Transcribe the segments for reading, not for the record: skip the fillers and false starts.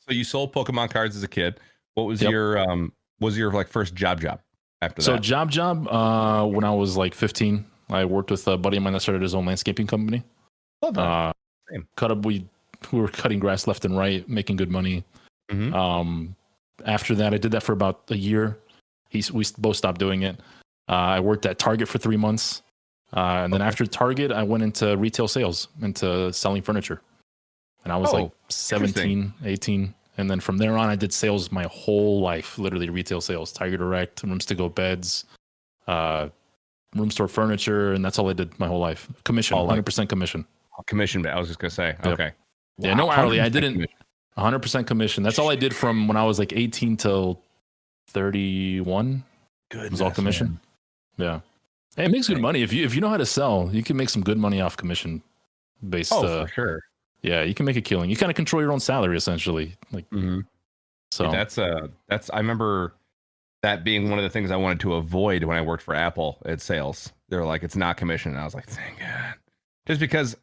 So you sold Pokemon cards as a kid. What was your like first job after that? So job when I was like 15, I worked with a buddy of mine that started his own landscaping company. Love that. Same. We were cutting grass left and right, making good money. Mm-hmm. After that, I did that for about a year. We both stopped doing it. I worked at Target for 3 months. And then after Target, I went into retail sales, into selling furniture. And I was like 17, 18. And then from there on, I did sales my whole life, literally retail sales, Tiger Direct, rooms to go beds, room store furniture. And that's all I did my whole life. Commission, 100% commission. Commission, I was just going to say. Yep. Okay. Yeah, no hourly. I didn't. 100% commission. That's all I did from when I was like 18 till 31. Good. It was all commission. Man. Yeah. Hey, it makes good money. If you know how to sell, you can make some good money off commission based. For sure. Yeah, you can make a killing. You kind of control your own salary essentially. Like, so yeah, that's. I remember that being one of the things I wanted to avoid when I worked for Apple at sales. They were like, it's not commission. And I was like, thank God. Just because,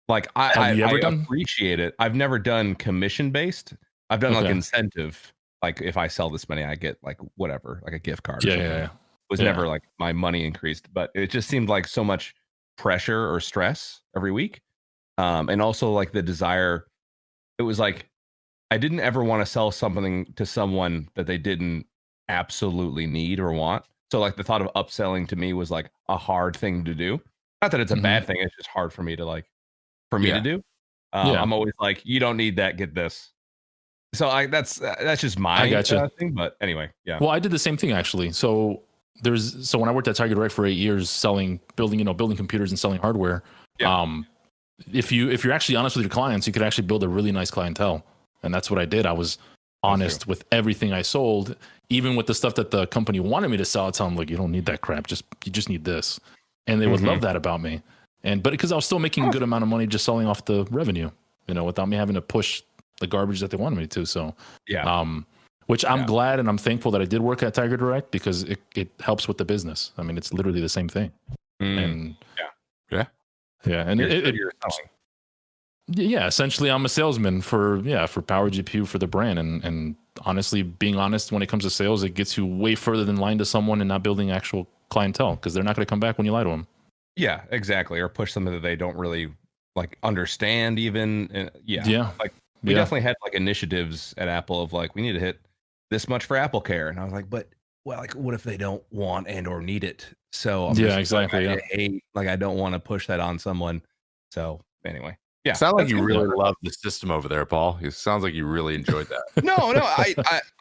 like, I appreciate it. I've never done commission based. I've done like incentive. Like if I sell this many, I get like whatever, like a gift card. Yeah. It was never like my money increased, but it just seemed like so much pressure or stress every week. And also like the desire, it was like, I didn't ever want to sell something to someone that they didn't absolutely need or want. So like the thought of upselling to me was like a hard thing to do. Not that it's a bad thing. It's just hard for me to to do. I'm always like, you don't need that. Get this. So that's just my thing. But anyway, yeah. Well, I did the same thing actually. So when I worked at Tiger Direct for 8 years, building computers and selling hardware. Yeah. If you're actually honest with your clients, you could actually build a really nice clientele. And that's what I did. I was honest with everything I sold, even with the stuff that the company wanted me to sell. I tell them, like, you don't need that crap. You just need this. And they would love that about me. But because I was still making a good amount of money just selling off the revenue, without me having to push the garbage that they wanted me to. So, which I'm glad and I'm thankful that I did work at Tiger Direct because it helps with the business. I mean, it's literally the same thing. And and essentially I'm a salesman for PowerGPU for the brand. And honestly, being honest, when it comes to sales, it gets you way further than lying to someone and not building actual clientele because they're not going to come back when you lie to them. Yeah, exactly. Or push something that they don't really like understand even. Like we definitely had like initiatives at Apple of like, we need to hit this much for Apple Care. And I was like, but like, what if they don't want and or need it? So exactly. I don't want to push that on someone. So anyway, it sounds like you really love the system over there, Paul. It sounds like you really enjoyed that. No,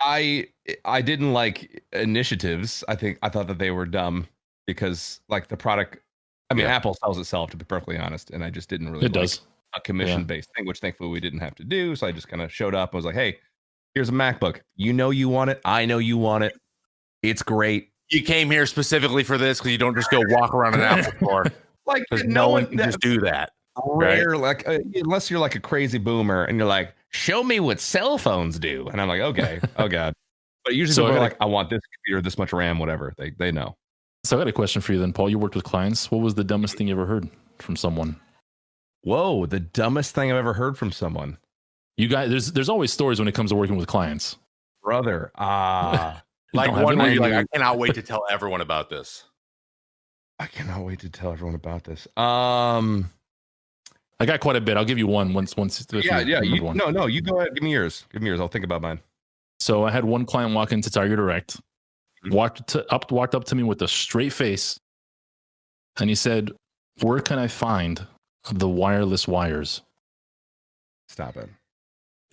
I didn't like initiatives. I thought that they were dumb because like the product. I mean, Apple sells itself, to be perfectly honest, and I just didn't really like a commission-based thing, which thankfully we didn't have to do. So I just kind of showed up and was like, "Hey, here's a MacBook. You want it. I know you want it. It's great. You came here specifically for this because you don't just go walk around an Apple store. Like no one can just do that. Rare, right? Like unless you're like a crazy boomer and you're like, show me what cell phones do, and I'm like, okay, oh god. But usually people are like, I want this computer, this much RAM, whatever. They know. So I got a question for you then, Paul. You worked with clients. What was the dumbest thing you ever heard from someone? Whoa, the dumbest thing I've ever heard from someone. You guys, there's always stories when it comes to working with clients. Brother, like one where you're like, I cannot wait to tell everyone about this. I cannot wait to tell everyone about this. I got quite a bit. I'll give you one once. Yeah. You go ahead. Give me yours. I'll think about mine. So I had one client walk into Tiger Direct, walked up to me with a straight face, and he said, "Where can I find the wireless wires?" Stop it.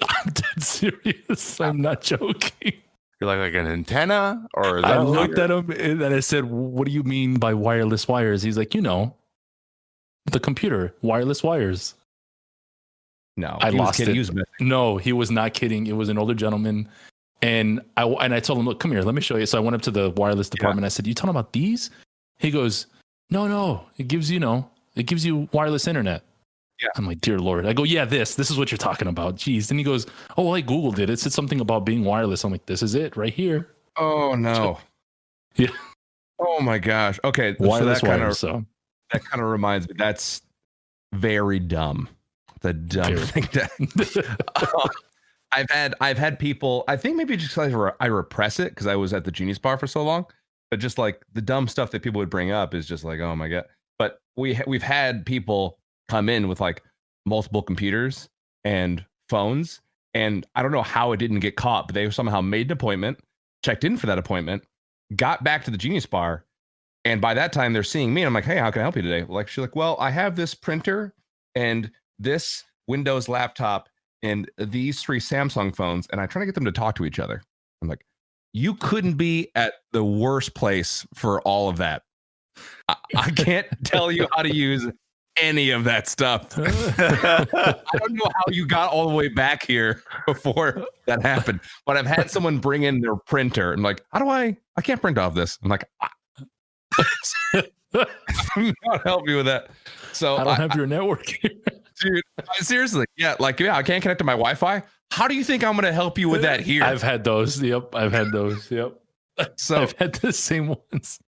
I'm dead serious. I'm not joking. You're like an antenna, or I looked at him and I said, "What do you mean by wireless wires?" He's like, the computer, wireless wires. No, I lost it. No, he was not kidding. It was an older gentleman. And I told him, look, come here, let me show you. So I went up to the wireless department. I said, you talking about these? He goes, no, it gives you wireless internet. Yeah. I'm like, dear Lord. I go, yeah, this is what you're talking about. Jeez. Then he goes, oh, well, I Googled it. It said something about being wireless. I'm like, this is it right here. Oh, no. Yeah. Oh, my gosh. Okay. Wireless that kind of reminds me. That's very dumb a dumb thing to. I've had people. I think maybe just because I repress it because I was at the Genius Bar for so long. But just like the dumb stuff that people would bring up is just like, oh my god. But we've had people come in with like multiple computers and phones, and I don't know how it didn't get caught, but they somehow made an appointment, checked in for that appointment, got back to the Genius Bar, and by that time they're seeing me. And I'm like, hey, how can I help you today? Like she's like, well, I have this printer and this Windows laptop and these 3 Samsung phones, and I'm trying to get them to talk to each other. I'm like, you couldn't be at the worst place for all of that. I can't tell you how to use any of that stuff. I don't know how you got all the way back here before that happened, but I've had someone bring in their printer and like, how do I can't print off this. I'm like, I'm not help you with that. So I don't have your network here. Dude, seriously. Yeah. Like, yeah, I can't connect to my Wi-Fi. How do you think I'm going to help you with that here? I've had those. Yep. I've had those. Yep. So I've had the same ones.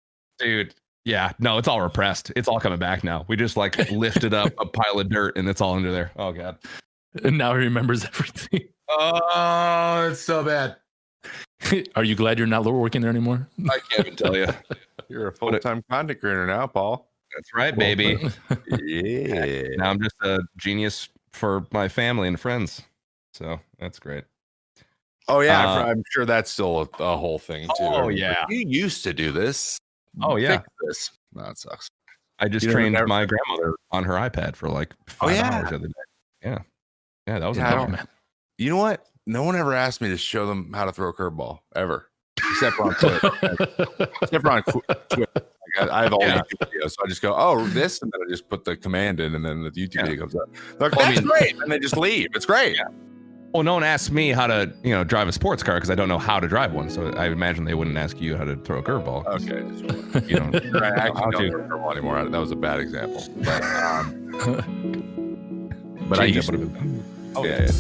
Dude. Yeah. No, it's all repressed. It's all coming back now. We just like lifted up a pile of dirt and it's all under there. Oh God. And now he remembers everything. Oh, it's so bad. Are you glad you're not working there anymore? I can't even tell you. You're a full-time content creator now, Paul. That's right, baby. Yeah. Now I'm just a genius for my family and friends. So that's great. Oh yeah, I'm sure that's still a whole thing too. Oh yeah, you used to do this. Oh yeah, this. No, it sucks. I just trained my grandmother on her iPad for like 5 hours the other day. Yeah, that was a man. You know what? No one ever asked me to show them how to throw a curveball ever, except for on Twitter. I have all YouTube videos, so I just go, oh, this, and then I just put the command in, and then the YouTube video comes up. They're like, that's great, and they just leave. It's great. Yeah. Well, no one asked me how to, drive a sports car because I don't know how to drive one. So I imagine they wouldn't ask you how to throw a curveball. Okay, you don't. I actually don't throw a curveball anymore. That was a bad example. But I used to. Yeah.